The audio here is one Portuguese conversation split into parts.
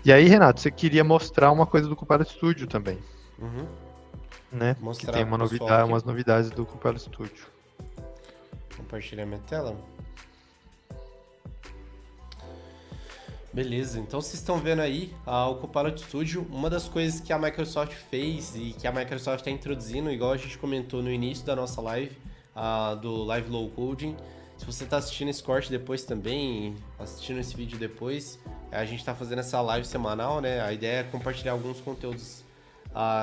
E aí, Renato, você queria mostrar uma coisa do Copilot Studio também, Uhum. né? Que Mostrar tem pro pessoal aqui. umas novidades do Copilot Studio. Compartilhar minha tela. Beleza, então vocês estão vendo aí o Copilot Studio, uma das coisas que a Microsoft fez e que a Microsoft está introduzindo, igual a gente comentou no início da nossa live, do Live Low Coding. Se você está assistindo esse corte depois também, assistindo esse vídeo depois, a gente está fazendo essa live semanal, né? A ideia é compartilhar alguns conteúdos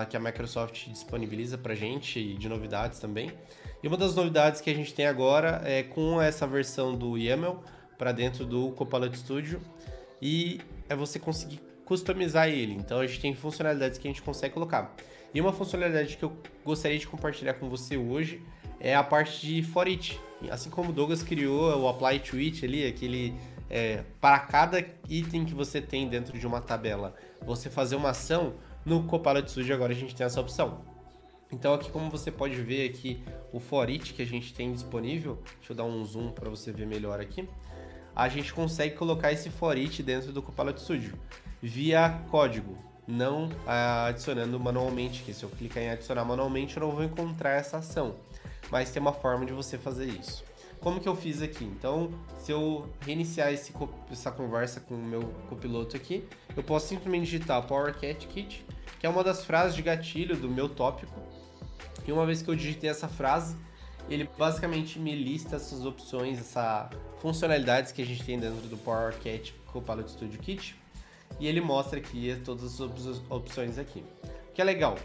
que a Microsoft disponibiliza para gente e de novidades também. E uma das novidades que a gente tem agora é com essa versão do YAML para dentro do Copilot Studio, e é você conseguir customizar ele. Então a gente tem funcionalidades que a gente consegue colocar. E uma funcionalidade que eu gostaria de compartilhar com você hoje é a parte de for each. Assim como o Douglas criou o apply to each ali, aquele para cada item que você tem dentro de uma tabela, você fazer uma ação, no Copilot Studio agora a gente tem essa opção. Então aqui, como você pode ver aqui o for each que a gente tem disponível, deixa eu dar um zoom para você ver melhor aqui. A gente consegue colocar esse for each dentro do Copilot Studio via código, não adicionando manualmente, que se eu clicar em adicionar manualmente eu não vou encontrar essa ação, mas tem uma forma de você fazer isso. Como que eu fiz aqui? Então, se eu reiniciar essa conversa com o meu copiloto aqui, eu posso simplesmente digitar PowerCat Kit, que é uma das frases de gatilho do meu tópico, e uma vez que eu digitei essa frase, ele basicamente me lista essas opções, essas funcionalidades que a gente tem dentro do PowerCat Copilot Studio Kit, e ele mostra aqui todas as opções aqui. O que é legal,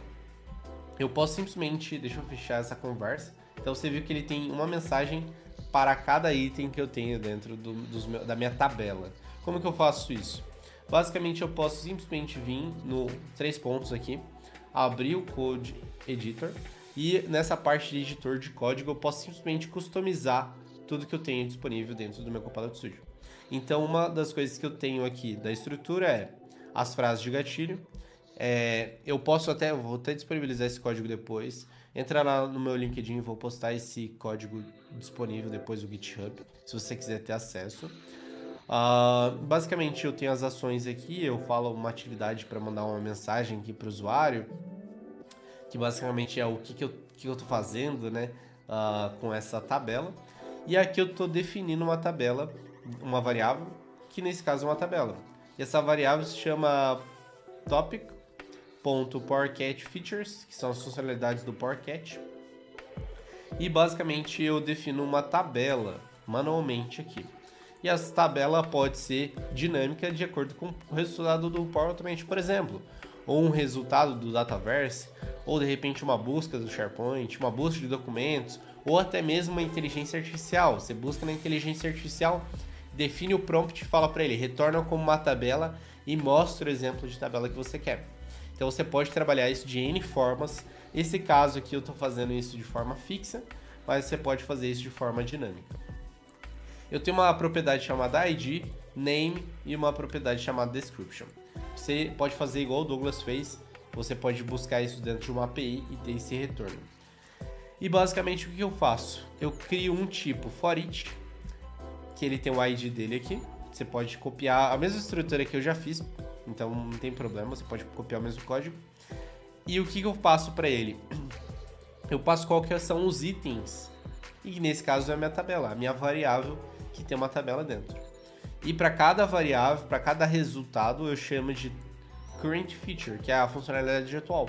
eu posso simplesmente, deixa eu fechar essa conversa, então você viu que ele tem uma mensagem para cada item que eu tenho dentro da minha tabela. Como que eu faço isso? Basicamente eu posso simplesmente vir no 3 pontos aqui, abrir o Code Editor, e nessa parte de editor de código eu posso simplesmente customizar tudo que eu tenho disponível dentro do meu Copilot Studio. Então uma das coisas que eu tenho aqui da estrutura é as frases de gatilho. Eu vou até disponibilizar esse código depois. Entra lá no meu LinkedIn, vou postar esse código disponível depois no GitHub, se você quiser ter acesso. Basicamente eu tenho as ações aqui, eu falo uma atividade para mandar uma mensagem aqui para o usuário, que basicamente é o que eu estou fazendo, né, com essa tabela. E aqui eu estou definindo uma tabela, uma variável, que nesse caso é uma tabela. E essa variável se chama topic.PowerCat_features, que são as funcionalidades do PowerCat. E basicamente eu defino uma tabela manualmente aqui. E essa tabela pode ser dinâmica de acordo com o resultado do Power Automate, por exemplo, ou um resultado do Dataverse, ou de repente uma busca do SharePoint, uma busca de documentos, ou até mesmo uma inteligência artificial. Você busca na inteligência artificial, define o prompt e fala para ele, retorna como uma tabela e mostra o exemplo de tabela que você quer. Então você pode trabalhar isso de N formas. Esse caso aqui eu estou fazendo isso de forma fixa, mas você pode fazer isso de forma dinâmica. Eu tenho uma propriedade chamada ID, Name e uma propriedade chamada Description. Você pode fazer igual o Douglas fez, você pode buscar isso dentro de uma API e ter esse retorno. E basicamente o que eu faço? Eu crio um tipo for each, que ele tem o ID dele aqui. Você pode copiar a mesma estrutura que eu já fiz, então não tem problema, você pode copiar o mesmo código. E o que eu passo para ele? Eu passo qual que são os itens, e nesse caso é a minha tabela, a minha variável que tem uma tabela dentro. E para cada variável, para cada resultado, eu chamo de current feature, que é a funcionalidade atual.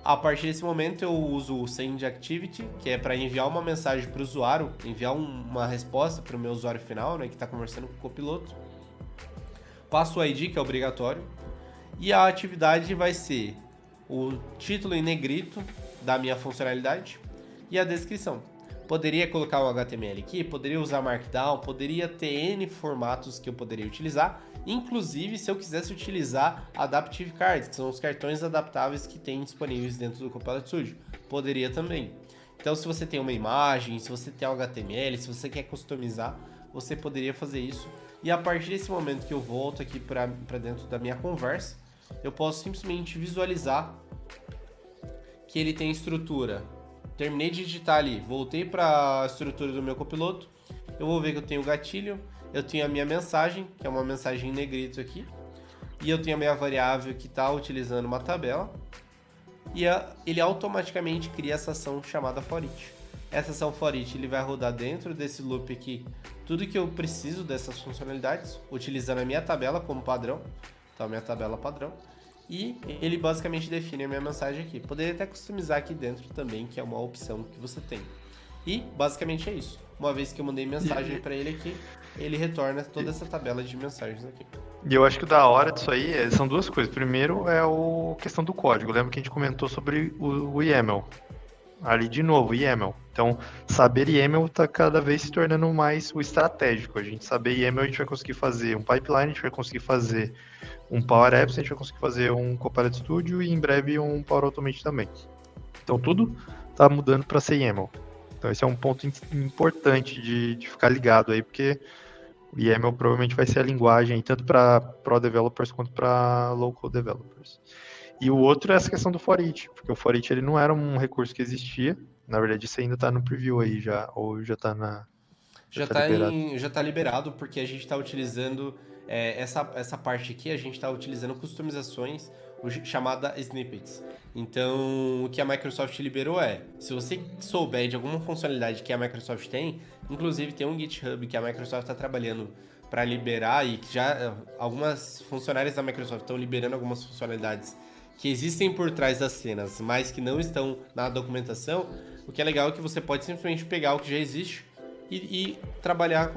A partir desse momento eu uso o send activity, que é para enviar uma mensagem para o usuário, enviar uma resposta para o meu usuário final, né, que está conversando com o copiloto. Passo o ID, que é obrigatório, e a atividade vai ser o título em negrito da minha funcionalidade e a descrição. Poderia colocar um HTML aqui, poderia usar Markdown, poderia ter N formatos que eu poderia utilizar, inclusive se eu quisesse utilizar Adaptive Cards, que são os cartões adaptáveis que tem disponíveis dentro do Copilot Studio, poderia também. Então se você tem uma imagem, se você tem um HTML, se você quer customizar, você poderia fazer isso. E a partir desse momento que eu volto aqui para dentro da minha conversa, eu posso simplesmente visualizar que ele tem estrutura. Terminei de digitar ali, voltei para a estrutura do meu copiloto, eu vou ver que eu tenho o gatilho, eu tenho a minha mensagem, que é uma mensagem em negrito aqui, e eu tenho a minha variável que está utilizando uma tabela, e ele automaticamente cria essa ação chamada for-each. Essa ação for-each ele vai rodar dentro desse loop aqui tudo que eu preciso dessas funcionalidades, utilizando a minha tabela como padrão, então a minha tabela padrão, e ele basicamente define a minha mensagem aqui. Poderia até customizar aqui dentro também, que é uma opção que você tem. E basicamente é isso. Uma vez que eu mandei mensagem para ele aqui, ele retorna toda essa tabela de mensagens aqui. E eu acho que o da hora disso aí são duas coisas. Primeiro é a questão do código. Lembra que a gente comentou sobre o YAML. Ali de novo, YAML. Então, saber YAML está cada vez se tornando mais o estratégico. A gente saber YAML, a gente vai conseguir fazer um pipeline, a gente vai conseguir fazer um Power Apps, a gente vai conseguir fazer um Copilot Studio e em breve um Power Automate também. Então, tudo está mudando para ser YAML. Então, esse é um ponto importante de ficar ligado aí, porque o YAML provavelmente vai ser a linguagem tanto para Pro Developers quanto para Local Developers. E o outro é essa questão do for-each, porque o for-each ele não era um recurso que existia. Na verdade, isso ainda está no preview aí já, ou já está na... Já está liberado, porque a gente está utilizando essa parte aqui, a gente está utilizando customizações chamada snippets. Então, o que a Microsoft liberou se você souber de alguma funcionalidade que a Microsoft tem, inclusive tem um GitHub que a Microsoft está trabalhando para liberar, e que já algumas funcionárias da Microsoft estão liberando algumas funcionalidades que existem por trás das cenas, mas que não estão na documentação. O que é legal é que você pode simplesmente pegar o que já existe e trabalhar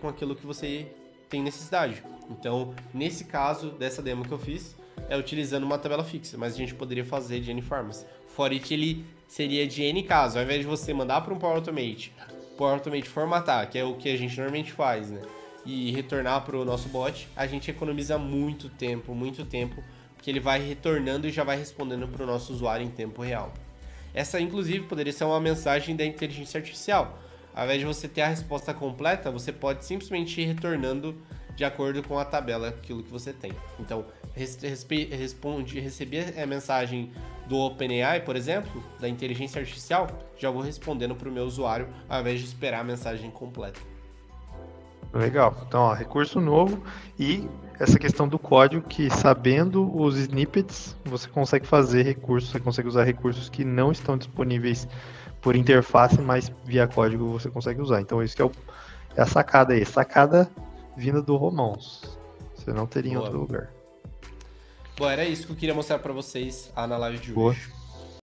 com aquilo que você tem necessidade. Então, nesse caso dessa demo que eu fiz, utilizando uma tabela fixa, mas a gente poderia fazer de N formas. For-each ele seria de N casos. Ao invés de você mandar para um Power Automate formatar, que é o que a gente normalmente faz, né? E retornar para o nosso bot, a gente economiza muito tempo, porque ele vai retornando e já vai respondendo para o nosso usuário em tempo real. Essa, inclusive, poderia ser uma mensagem da inteligência artificial. Ao invés de você ter a resposta completa, você pode simplesmente ir retornando de acordo com a tabela, aquilo que você tem. Então, receber a mensagem do OpenAI, por exemplo, da inteligência artificial, já vou respondendo para o meu usuário, ao invés de esperar a mensagem completa. Legal. Então, ó, recurso novo e essa questão do código, que sabendo os snippets, você consegue fazer recursos, você consegue usar recursos que não estão disponíveis por interface, mas via código você consegue usar. Então, isso que é a sacada aí. Sacada vinda do Romãos. Você não teria em outro lugar. Bom, era isso que eu queria mostrar para vocês na live de Boa. hoje.